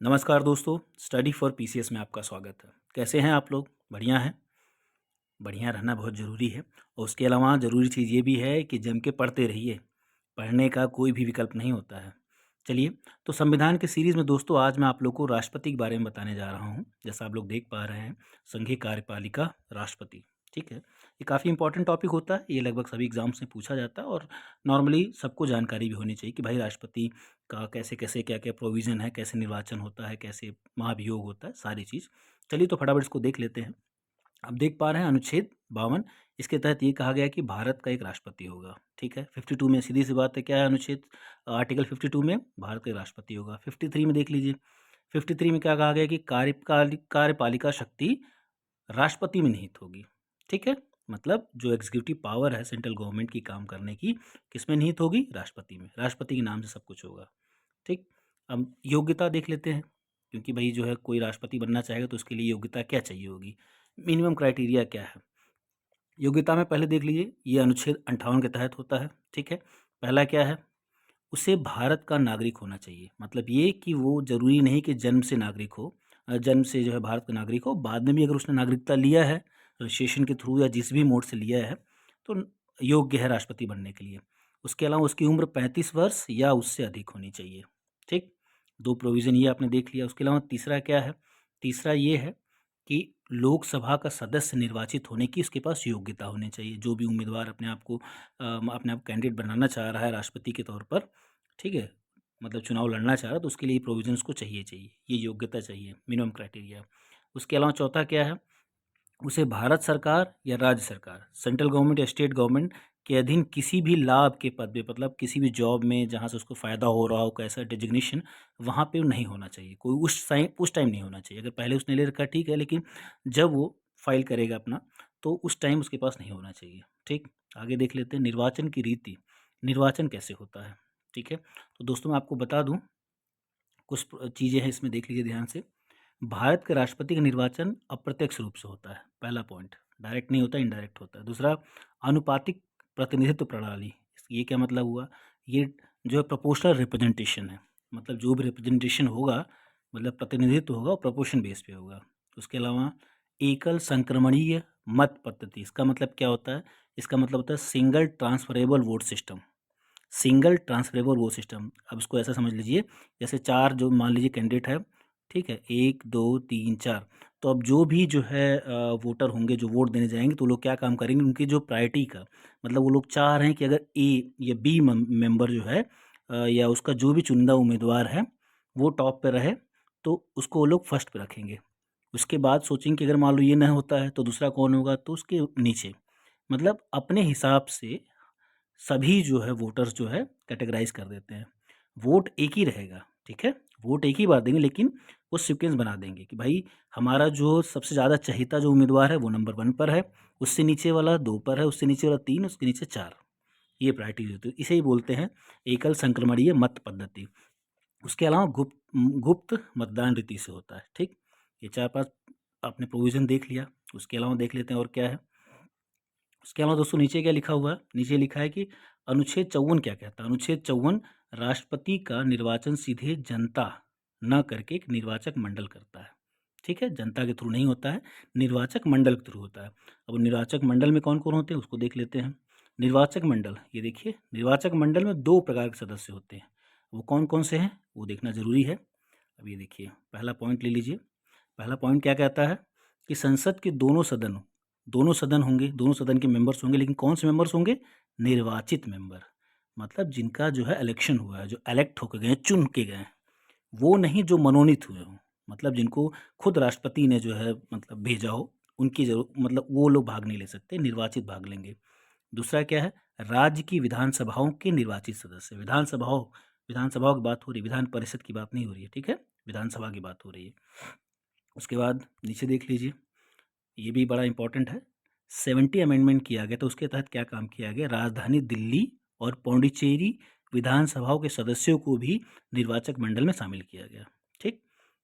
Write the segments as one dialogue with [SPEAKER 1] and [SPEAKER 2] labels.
[SPEAKER 1] नमस्कार दोस्तों, study for PCS में आपका स्वागत है। कैसे हैं आप लोग? बढ़िया हैं? बढ़िया रहना बहुत ज़रूरी है और उसके अलावा ज़रूरी चीज़ ये भी है कि जम के पढ़ते रहिए। पढ़ने का कोई भी विकल्प नहीं होता है। चलिए, तो संविधान के सीरीज़ में दोस्तों आज मैं आप लोग को राष्ट्रपति के बारे में बताने जा रहा हूँ। जैसा आप लोग देख पा रहे हैं, संघीय कार्यपालिका राष्ट्रपति, ठीक है? ये काफ़ी इंपॉर्टेंट टॉपिक होता है। ये लगभग सभी एग्ज़ाम्स में पूछा जाता है और नॉर्मली सबको जानकारी भी होनी चाहिए कि भाई राष्ट्रपति का कैसे-कैसे, क्या-क्या प्रोविज़न है, कैसे निर्वाचन होता है, कैसे महाभियोग होता है, सारी चीज़। चलिए तो फटाफट इसको देख लेते हैं। आप देख पा रहे हैं अनुच्छेद 52 इसके तहत ये कहा गया है कि भारत का एक राष्ट्रपति होगा, ठीक है? 52 में सीधी-सी बात है, क्या है अनुच्छेद आर्टिकल 52 में भारत का एक राष्ट्रपति होगा। 53 में देख लीजिए, 53 में क्या कहा गया है कि कार्यपालिका शक्ति राष्ट्रपति में निहित होगी, ठीक है? मतलब जो एग्ज़ीक्यूटिव पावर है सेंट्रल गवर्नमेंट की काम करने की, किसमें निहित होगी? राष्ट्रपति में। राष्ट्रपति के नाम से सब कुछ होगा, ठीक? अब योग्यता देख लेते हैं, क्योंकि भई जो है कोई राष्ट्रपति बनना चाहेगा तो उसके लिए योग्यता क्या चाहिए होगी? मिनिमम क्राइटेरिया क्या है? योग्यता में पहले देख लीजिए, ये अनुच्छेद 58 के तहत होता है, ठीक है? पहला क्या है? उसे भारत का नागरिक होना चाहिए। मतलब ये कि वो ज़रूरी नहीं कि जन्म से नागरिक हो, जन्म से जो है भारत का नागरिक हो, बाद में भी अगर उसने नागरिकता लिया है, रजिस्ट्रेशन के थ्रू या जिस भी मोड से लिया है, तो योग्य है राष्ट्रपति बनने के लिए। उसके अलावा उसकी उम्र 35 वर्ष या उससे अधिक होनी चाहिए, ठीक? 2 प्रोविज़न ये आपने देख लिया। उसके अलावा तीसरा क्या है? तीसरा ये है कि लोकसभा का सदस्य निर्वाचित होने की उसके पास योग्यता होनी चाहिए। जो भी उम्मीदवार अपने आप कैंडिडेट बनाना चाह रहा है राष्ट्रपति के तौर पर, ठीक है? मतलब चुनाव लड़ना चाह रहा है तो उसके लिए ये प्रोविज़न्स उसको चाहिए, ये योग्यता चाहिए, मिनिमम क्राइटेरिया। उसके अलावा चौथा क्या है? उसे भारत सरकार या राज्य सरकार, सेंट्रल गवर्नमेंट या स्टेट गवर्नमेंट के अधीन किसी भी लाभ के पद पे, मतलब किसी भी जॉब में जहाँ से उसको फ़ायदा हो रहा हो, कैसा डेजिग्नेशन, वहाँ पे नहीं होना चाहिए। कोई उस टाइम नहीं होना चाहिए। अगर पहले उसने ले रखा है ठीक है, लेकिन जब वो फाइल करेगा अपना, तो उस टाइम उसके पास नहीं होना चाहिए, ठीक? आगे देख लेते हैं निर्वाचन की रीति। निर्वाचन कैसे होता है, ठीक है? तो दोस्तों मैं आपको बता दूँ, कुछ चीज़ें हैं इसमें, देख लीजिए ध्यान से। भारत के राष्ट्रपति का निर्वाचन अप्रत्यक्ष रूप से होता है, पहला पॉइंट। डायरेक्ट नहीं होता, इनडायरेक्ट होता है। दूसरा, आनुपातिक प्रतिनिधित्व प्रणाली। ये क्या मतलब हुआ? ये जो है प्रोपोर्शनल रिप्रेजेंटेशन है। मतलब जो भी रिप्रेजेंटेशन होगा, मतलब प्रतिनिधित्व होगा, वो प्रोपोर्शन बेस पे होगा। उसके अलावा एकल संक्रमणीय मत पद्धति। इसका मतलब क्या होता है? इसका मतलब होता है single transferable vote system. Single transferable vote system. अब इसको ऐसा समझ लीजिए, जैसे 4 जो मान लीजिए कैंडिडेट है, ठीक है? 1, 2, 3, 4। तो अब जो भी जो है वोटर होंगे जो वोट देने जाएँगे, तो वो लोग क्या काम करेंगे, उनकी जो प्रायोरिटी का मतलब वो लोग चाह रहे हैं कि अगर ए या बी मेंबर जो है या उसका जो भी चुनिंदा उम्मीदवार है, वो टॉप पे रहे, तो उसको वो लोग फर्स्ट पे रखेंगे। उसके बाद सोचेंगे कि अगर मान लो ये नहीं होता है, तो दूसरा कौन होगा, तो उसके नीचे। मतलब अपने हिसाब से सभी जो है वोटर्स जो है कैटेगराइज़ कर देते हैं। वोट एक ही रहेगा, ठीक है? वोट एक ही बार देंगे, लेकिन वो सीक्वेंस बना देंगे कि भाई हमारा जो सबसे ज़्यादा चहेता जो उम्मीदवार है वो नंबर 1 पर है, उससे नीचे वाला 2 पर है, उससे नीचे वाला 3, उसके नीचे 4। ये प्रायोरिटी होती है। इसे ही बोलते हैं एकल संक्रमणीय मत पद्धति। उसके अलावा गुप्त मतदान रीति से होता है, ठीक? ये 4-5 आपने प्रोविज़न देख लिया। उसके अलावा देख लेते हैं और क्या है। उसके अलावा दोस्तों नीचे क्या लिखा हुआ है? नीचे लिखा है कि अनुच्छेद 54 क्या कहता है? अनुच्छेद 54 राष्ट्रपति का निर्वाचन सीधे जनता न करके एक निर्वाचक मंडल करता है। ठीक है? जनता के थ्रू नहीं होता है, निर्वाचक मंडल के थ्रू होता है। अब निर्वाचक मंडल में कौन-कौन होते हैं उसको देख लेते हैं। निर्वाचक मंडल, ये देखिए निर्वाचक मंडल में 2 प्रकार के सदस्य होते हैं। वो कौन-कौन से हैं? वो देखना ज़रूरी है। अब ये देखिए पहला पॉइंट ले लीजिए। पहला पॉइंट क्या कहता है कि संसद के दोनों सदन होंगे, दोनों सदन के मेंबर्स होंगे, लेकिन कौन से मेंबर्स होंगे? निर्वाचित मेंबर। मतलब जिनका जो है इलेक्शन हुआ है, जो इलेक्ट होके गए हैं, चुन के गए हैं, वो नहीं जो मनोनीत हुए हों। मतलब जिनको खुद राष्ट्रपति ने जो है मतलब भेजा हो, उनकी मतलब वो लोग भाग नहीं ले सकते, निर्वाचित भाग लेंगे। दूसरा क्या है? राज्य की विधानसभाओं के निर्वाचित सदस्य। विधानसभाओं की बात हो रही है, विधान परिषद की बात नहीं हो रही है, ठीक है? विधानसभा की बात हो रही है। उसके बाद नीचे देख लीजिए, ये भी बड़ा इंपॉर्टेंट है। 70 अमेंडमेंट किया गया, तो उसके तहत क्या काम किया गया? राजधानी दिल्ली और पौंडीचेरी विधानसभाओं के सदस्यों को भी निर्वाचक मंडल में शामिल किया गया, ठीक?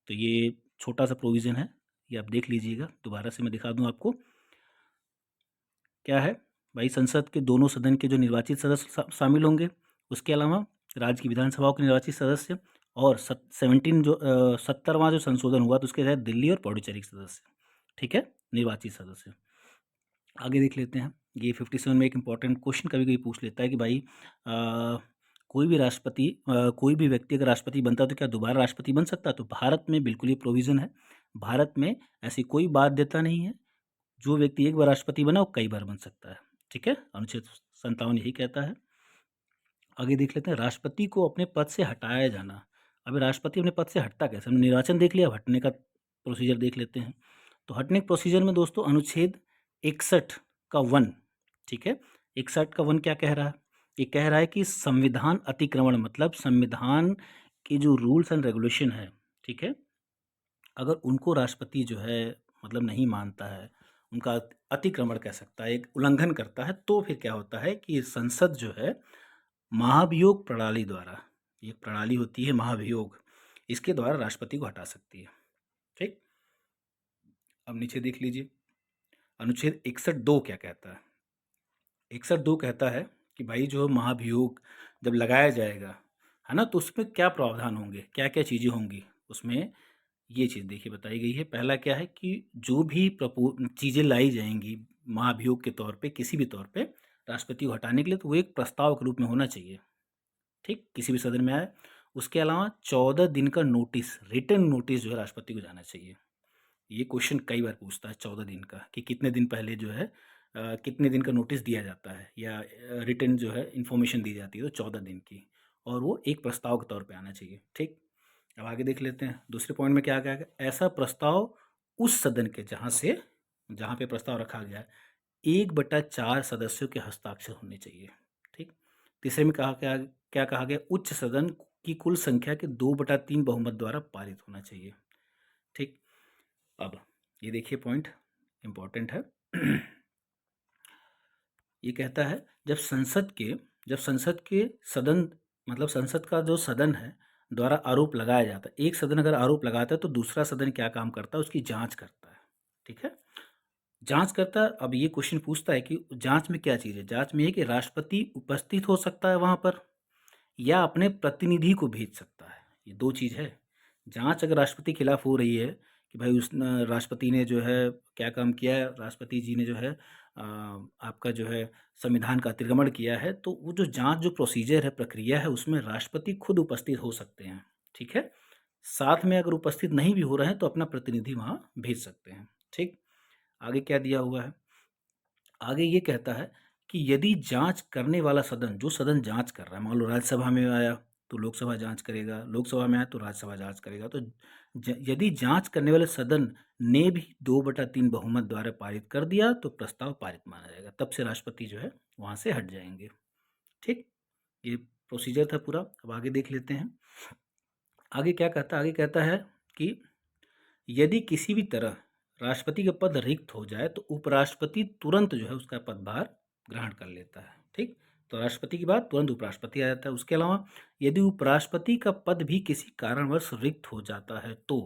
[SPEAKER 1] तो ये छोटा-सा प्रोविज़न है, ये आप देख लीजिएगा। दोबारा से मैं दिखा दूँ आपको। क्या है? भाई संसद के दोनों सदन के जो निर्वाचित सदस्य शामिल होंगे, उसके अलावा राज्य की विधानसभाओं के निर्वाचित सदस्य और 17 जो 70वां जो संशोधन हुआ तो उसके तहत दिल्ली और पौडुचेरी के सदस्य, ठीक है, निर्वाचित सदस्य। आगे देख लेते हैं, ये 57 में एक इम्पॉर्टेंट क्वेश्चन कभी कभी पूछ लेता है कि भाई कोई भी राष्ट्रपति कोई भी व्यक्ति अगर राष्ट्रपति बनता है तो क्या दोबारा राष्ट्रपति बन सकता है? तो भारत में बिल्कुल ये प्रोविज़न है। भारत में ऐसी कोई बाध्यता नहीं है, जो व्यक्ति एक बार राष्ट्रपति बना वो कई बार बन सकता है, ठीक है? अनुच्छेद 57 यही कहता है। आगे देख लेते हैं, राष्ट्रपति को अपने पद से हटाया जाना। अभी राष्ट्रपति अपने पद से हटता कैसे? हमने निर्वाचन देख लिया, अब हटने का प्रोसीजर देख लेते हैं। तो हटने के प्रोसीजर में दोस्तों अनुच्छेद 61 का 1, ठीक है? 61 का 1 क्या कह रहा है? ये कह रहा है कि संविधान अतिक्रमण मतलब संविधान के जो रूल्स एंड रेगुलेशन है, ठीक है? अगर उनको राष्ट्रपति जो है मतलब नहीं मानता है, उनका अतिक्रमण कह सकता है, एक उल्लंघन करता है, तो फिर क्या होता है कि संसद जो है महाभियोग प्रणाली द्वारा, एक प्रणाली होती है महाभियोग, इसके द्वारा राष्ट्रपति को हटा सकती है, ठीक। अब नीचे देख लीजिए, अनुच्छेद 61(2) क्या कहता है? 61(2) कहता है कि भाई जो महाभियोग जब लगाया जाएगा, है ना, तो उसमें क्या प्रावधान होंगे, क्या क्या चीज़ें होंगी उसमें, ये चीज़ देखिए बताई गई है। पहला क्या है कि जो भी चीज़ें लाई जाएंगी महाभियोग के तौर पे, किसी भी तौर पे राष्ट्रपति को हटाने के लिए, तो वो एक प्रस्ताव के रूप में होना चाहिए, ठीक, किसी भी सदन में आए। उसके अलावा 14 दिन का नोटिस, रिटन नोटिस जो है राष्ट्रपति को जाना चाहिए। ये क्वेश्चन कई बार पूछता है 14 दिन का, कि कितने दिन पहले जो है कितने दिन का नोटिस दिया जाता है या रिटन जो है इन्फॉर्मेशन दी जाती है, तो 14 दिन की, और वो एक प्रस्ताव के तौर पे आना चाहिए, ठीक। अब आगे देख लेते हैं, दूसरे पॉइंट में क्या कहा गया, ऐसा प्रस्ताव उस सदन के जहाँ पे प्रस्ताव रखा गया है 1/4 सदस्यों के हस्ताक्षर होने चाहिए, ठीक। तीसरे में क्या कहा गया, उच्च सदन की कुल संख्या के 2/3 बहुमत द्वारा पारित होना चाहिए, ठीक। अब ये देखिए पॉइंट इम्पोर्टेंट है। ये कहता है जब संसद के सदन मतलब संसद का जो सदन है द्वारा आरोप लगाया जाता है, एक सदन अगर आरोप लगाता है तो दूसरा सदन क्या काम करता है, उसकी जांच करता है, ठीक है, जांच करता है। अब ये क्वेश्चन पूछता है कि जांच में क्या चीज़ है, जांच में है कि राष्ट्रपति उपस्थित हो सकता है वहां पर या अपने प्रतिनिधि को भेज सकता है, ये दो चीज़ है। जांच अगर राष्ट्रपति के खिलाफ हो रही है कि भाई उस राष्ट्रपति ने जो है क्या काम किया है, राष्ट्रपति जी ने जो है आपका जो है संविधान का अतिक्रमण किया है, तो वो जो जांच जो प्रोसीजर है, प्रक्रिया है, उसमें राष्ट्रपति खुद उपस्थित हो सकते हैं, ठीक है। साथ में अगर उपस्थित नहीं भी हो रहे हैं तो अपना प्रतिनिधि वहाँ भेज सकते हैं, ठीक। आगे क्या दिया हुआ है, आगे ये कहता है कि यदि जांच करने वाला सदन, जो सदन जांच कर रहा है, मान लो राज्यसभा में आया तो लोकसभा जांच करेगा, लोकसभा में आया तो राज्यसभा जांच करेगा, तो यदि जांच करने वाले सदन ने भी 2/3 बहुमत द्वारा पारित कर दिया तो प्रस्ताव पारित माना जाएगा, तब से राष्ट्रपति जो है वहां से हट जाएंगे, ठीक। ये प्रोसीजर था पूरा। अब आगे देख लेते हैं, आगे क्या कहता है, आगे कहता है कि यदि किसी भी तरह राष्ट्रपति का पद रिक्त हो जाए तो उपराष्ट्रपति तुरंत जो है उसका पदभार ग्रहण कर लेता है, ठीक। तो राष्ट्रपति के बाद तुरंत उपराष्ट्रपति आ जाता है। उसके अलावा यदि उपराष्ट्रपति का पद भी किसी कारणवश रिक्त हो जाता है तो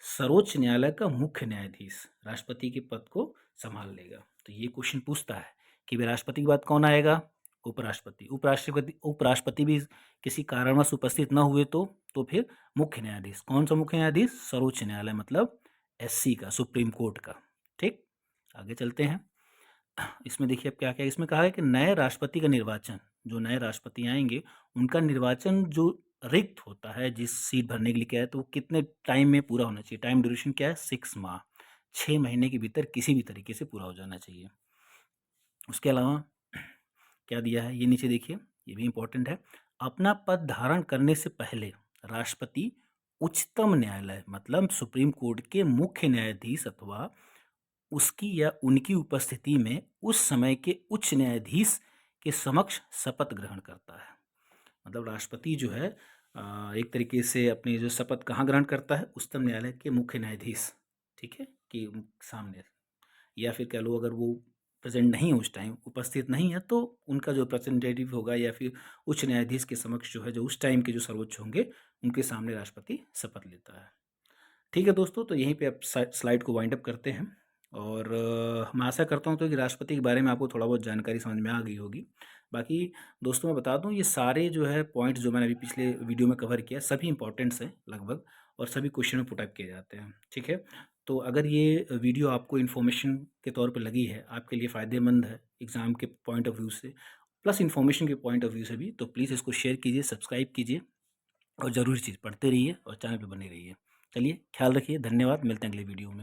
[SPEAKER 1] सर्वोच्च न्यायालय का मुख्य न्यायाधीश राष्ट्रपति के पद को संभाल लेगा। तो ये क्वेश्चन पूछता है कि भाई राष्ट्रपति के बाद कौन आएगा, उपराष्ट्रपति। उपराष्ट्रपति भी किसी कारणवश उपस्थित न हुए तो फिर मुख्य न्यायाधीश, कौन सा मुख्य न्यायाधीश, सर्वोच्च न्यायालय मतलब एससी का, सुप्रीम कोर्ट का, ठीक। आगे चलते हैं, इसमें देखिए अब क्या क्या इसमें कहा है कि नए राष्ट्रपति का निर्वाचन, जो नए राष्ट्रपति आएंगे उनका निर्वाचन जो रिक्त होता है जिस सीट भरने के लिए क्या है, तो वो कितने टाइम में पूरा होना चाहिए, टाइम ड्यूरेशन क्या है, 6 माह, 6 महीने के भीतर किसी भी तरीके से पूरा हो जाना चाहिए। उसके अलावा क्या दिया है, ये नीचे देखिए, ये भी इंपॉर्टेंट है, अपना पद धारण करने से पहले राष्ट्रपति उच्चतम न्यायालय मतलब सुप्रीम कोर्ट के मुख्य न्यायाधीश अथवा उसकी या उनकी उपस्थिति में उस समय के उच्च न्यायाधीश के समक्ष शपथ ग्रहण करता है। मतलब राष्ट्रपति जो है एक तरीके से अपनी जो शपथ कहाँ ग्रहण करता है, उच्चतम न्यायालय के मुख्य न्यायाधीश, ठीक है, कि सामने, या फिर कह लो अगर वो प्रेजेंट नहीं है उस टाइम, उपस्थित नहीं है, तो उनका जो रिप्रेजेंटेटिव होगा या फिर उच्च न्यायाधीश के समक्ष जो है, जो उस टाइम के जो सर्वोच्च होंगे उनके सामने राष्ट्रपति शपथ लेता है। ठीक है दोस्तों, तो यहीं पे अब स्लाइड को वाइंड अप करते हैं और मैं आशा करता हूँ तो कि राष्ट्रपति के बारे में आपको थोड़ा बहुत जानकारी समझ में आ गई होगी। बाकी दोस्तों मैं बता दूँ, ये सारे जो है पॉइंट्स जो मैंने अभी पिछले वीडियो में कवर किया सभी इंपॉर्टेंट्स हैं लगभग, और सभी क्वेश्चन में पुट अप किए जाते हैं, ठीक है। तो अगर ये वीडियो आपको इन्फॉर्मेशन के तौर पे लगी है, आपके लिए फ़ायदेमंद है एग्ज़ाम के पॉइंट ऑफ व्यू से, प्लस इन्फॉर्मेशन के पॉइंट ऑफ व्यू से भी, तो प्लीज़ इसको शेयर कीजिए, सब्सक्राइब कीजिए और ज़रूरी चीज़ पढ़ते रहिए और चैनल पे बने रहिए। चलिए ख्याल रखिए, धन्यवाद, मिलते हैं अगले वीडियो में।